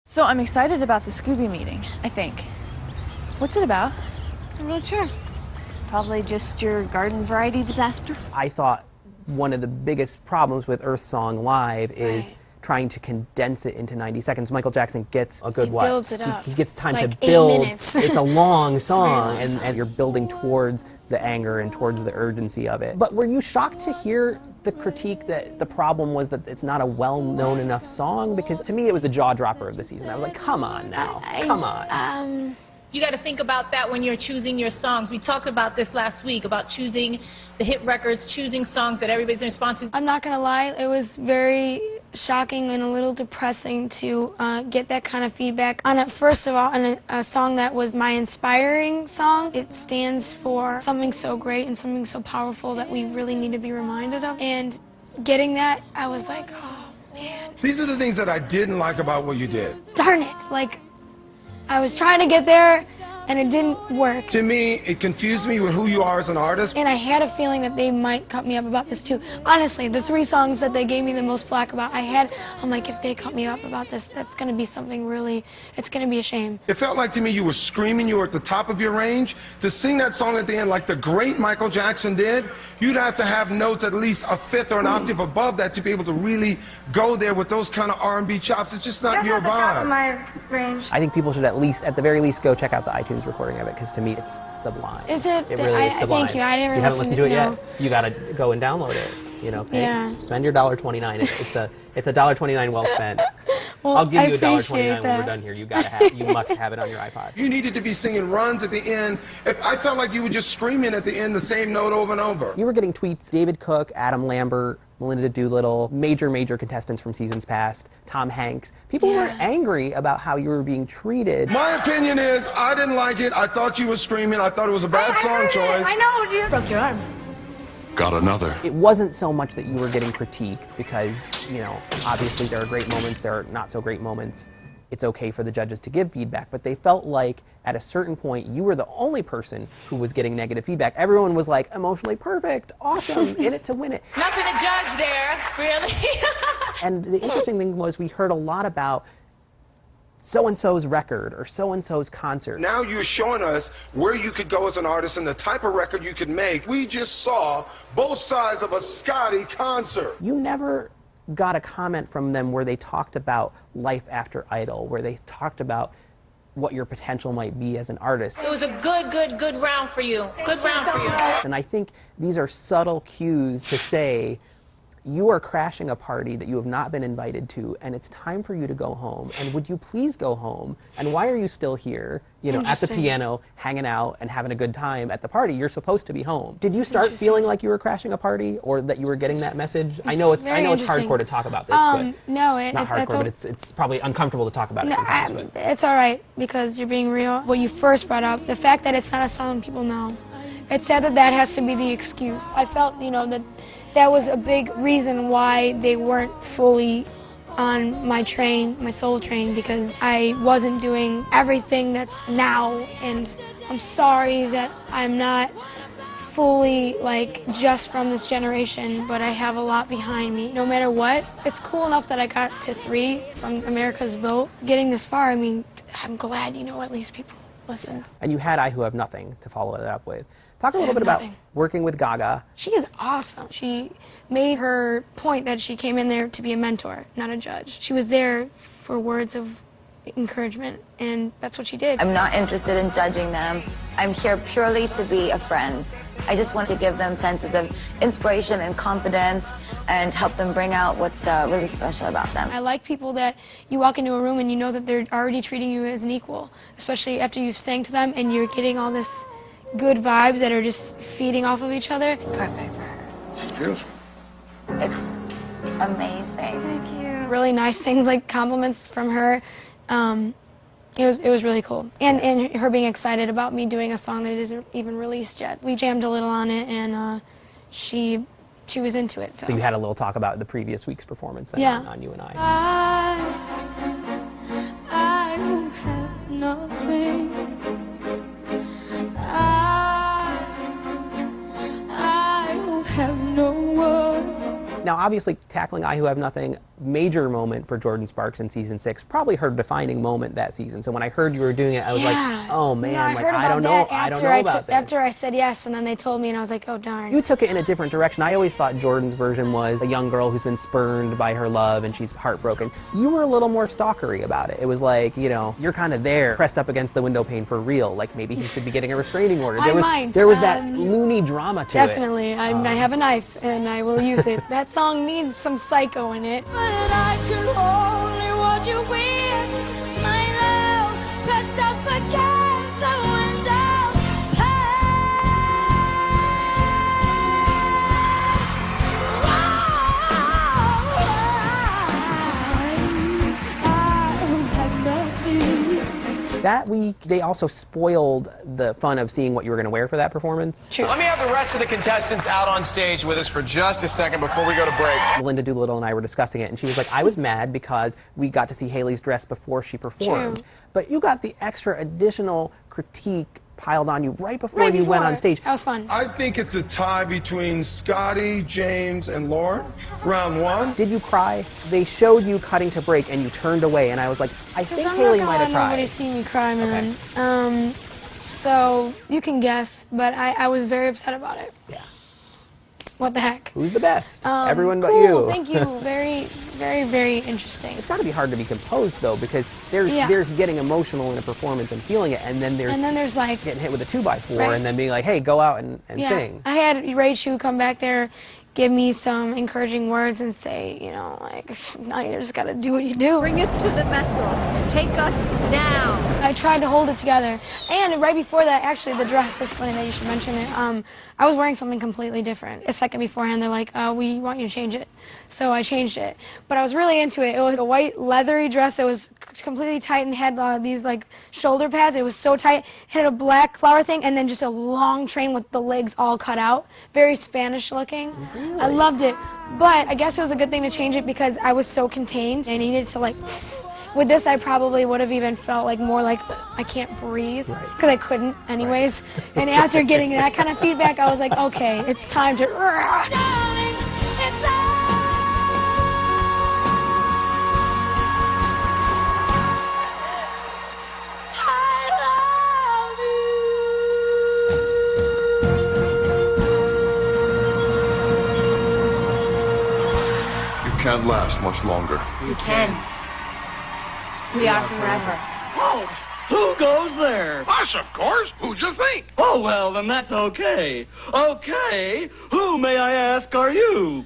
So I'm excited about the Scooby meeting, I think. What's it about? I'm not sure. Probably just your garden variety disaster. I thought one of the biggest problems with Earth Song Live is trying to condense it into 90 seconds. Michael Jackson gets a good He builds it up. He gets time like to build. 8 minutes. It's a long song, long song. and you're building towards the anger and towards the urgency of it. But were you shocked to hear the critique that the problem was that it's not a well-known enough song? Because to me, it was the jaw-dropper of the season. I was like, come on now, come on. You got to think about that when you're choosing your songs. We talked about this last week, about choosing the hit records, choosing songs that everybody's going to respond to. I'm not going to lie, it was very shocking and a little depressing to get that kind of feedback on it. First of all, on a song that was my inspiring song. It stands for something so great and something so powerful that we really need to be reminded of. And getting that, I was like, oh, man. These are the things that I didn't like about what you did. Darn it. Like, I was trying to get there, and it didn't work. To me, it confused me with who you are as an artist. And I had a feeling that they might cut me up about this too. Honestly, the 3 songs that they gave me the most flack about, I'm like, if they cut me up about this, that's gonna be something really, it's gonna be a shame. It felt like to me you were screaming, you were at the top of your range. To sing that song at the end like the great Michael Jackson did, you'd have to have notes at least a fifth or an octave above that to be able to really go there with those kind of R&B chops. It's just not your That's at the top of vibe. my range. I think people should at the very least, go check out the iTunes recording of it, because to me it's sublime. Is it? It really is sublime. Thank you. I didn't really You haven't listened to it no. yet? You gotta go and download it. You know, pay, Yeah. spend your $1.29. It's a $1.29 well spent. Well, I'll give you I $1.29 appreciate when we're that. done here. You must have it on your iPod. You needed to be singing runs at the end. If I felt like you were just screaming at the end the same note over and over. You were getting tweets, David Cook, Adam Lambert, Melinda Doolittle, major contestants from seasons past, Tom Hanks. People were angry about how you were being treated. My opinion is, I didn't like it. I thought you were screaming. I thought it was a bad song choice. I know, you Broke your arm. Got another. It wasn't so much that you were getting critiqued, because, you know, obviously there are great moments, there are not so great moments. It's okay for the judges to give feedback, but they felt like at a certain point you were the only person who was getting negative feedback. Everyone was like, emotionally perfect, awesome, in it to win it. Nothing to judge there, really. And the interesting thing was we heard a lot about so-and-so's record or so-and-so's concert. Now you're showing us where you could go as an artist and the type of record you could make. We just saw both sides of a Scotty concert. You never got a comment from them where they talked about life after Idol, where they talked about what your potential might be as an artist. It was a good round for you. Good round for you. And I think these are subtle cues to say, you are crashing a party that you have not been invited to, and it's time for you to go home. And would you please go home? And why are you still here, you know, at the piano, hanging out and having a good time at the party? You're supposed to be home. Did you start feeling like you were crashing a party, or that you were getting that message? I know it's hardcore to talk about this, but no, not hardcore, but it's probably uncomfortable to talk about it sometimes. But it's all right, because you're being real. What you first brought up, the fact that it's not a song people know, it's sad that that has to be the excuse. I felt, you know, that was a big reason why they weren't fully on my train, my soul train, because I wasn't doing everything that's now, and I'm sorry that I'm not fully, like, just from this generation, but I have a lot behind me. No matter what, it's cool enough that I got to 3 from America's Vote. Getting this far, I mean, I'm glad, you know, at least people listened. And you had I Who Have Nothing to follow it up with. Talk a little bit about working with Gaga. She is awesome. She made her point that she came in there to be a mentor, not a judge. She was there for words of encouragement, and that's what she did. I'm not interested in judging them. I'm here purely to be a friend. I just want to give them senses of inspiration and confidence and help them bring out what's really special about them. I like people that you walk into a room and you know that they're already treating you as an equal, especially after you've sang to them and you're getting all this good vibes that are just feeding off of each other. It's perfect for her. She's beautiful. It's amazing. Thank you. Really nice things, like compliments from her. It was really cool. And her being excited about me doing a song that isn't even released yet. We jammed a little on it, and she was into it. So you had a little talk about the previous week's performance then on You and I. I will have nothing. I will have no one. Now, Now, obviously, tackling I Who Have Nothing, major moment for Jordan Sparks in season 6, probably her defining moment that season. So when I heard you were doing it, I was like, oh man, I don't know about this. After I said yes, and then they told me, and I was like, oh darn. You took it in a different direction. I always thought Jordan's version was a young girl who's been spurned by her love and she's heartbroken. You were a little more stalkery about it. It was like, you know, you're kind of there, pressed up against the window pane for real. Like maybe he should be getting a restraining order. There was that loony drama to it. Definitely. I have a knife, and I will use it. That song needs some psycho in it. But I could only watch you win. My love's pressed up against the window pane. That week, they also spoiled the fun of seeing what you were going to wear for that performance. True. Let me have the rest of the contestants out on stage with us for just a second before we go to break. Linda Doolittle and I were discussing it, and she was like, I was mad because we got to see Haley's dress before she performed. True. But you got the extra additional critique piled on you right before you went on stage. That was fun. I think it's a tie between Scotty, James, and Lauren. Round 1. Did you cry? They showed you cutting to break, and you turned away, and I was like, I think Haley might have cried. Nobody see me cry, man. Okay. So you can guess, but I was very upset about it. Yeah. What the heck? Who's the best? Everyone but cool, you. Thank you. Very, very, very interesting. It's got to be hard to be composed, though, because there's getting emotional in a performance and feeling it, and then there's like getting hit with a 2x4 right. and then being like, hey, go out and sing. I had Rachel come back there, give me some encouraging words and say, you know, like, now you just got to do what you do. Bring us to the vessel. Take us now. I tried to hold it together. And right before that, actually, the dress, it's funny that you should mention it, I was wearing something completely different. A second beforehand, they're like, we want you to change it. So I changed it. But I was really into it. It was a white leathery dress that was completely tight and had these like shoulder pads. It was so tight. It had a black flower thing and then just a long train with the legs all cut out. Very Spanish looking. Really? I loved it. But I guess it was a good thing to change it because I was so contained. I needed to like... With this, I probably would have even felt like more like I can't breathe because I couldn't anyways. Right. And after getting that kind of feedback, I was like, okay, it's time to... Darling, it's You can't last much longer. You can. We are forever. Oh, who goes there? Us, of course. Who'd you think? Oh, well, then that's okay. Okay, who, may I ask, are you?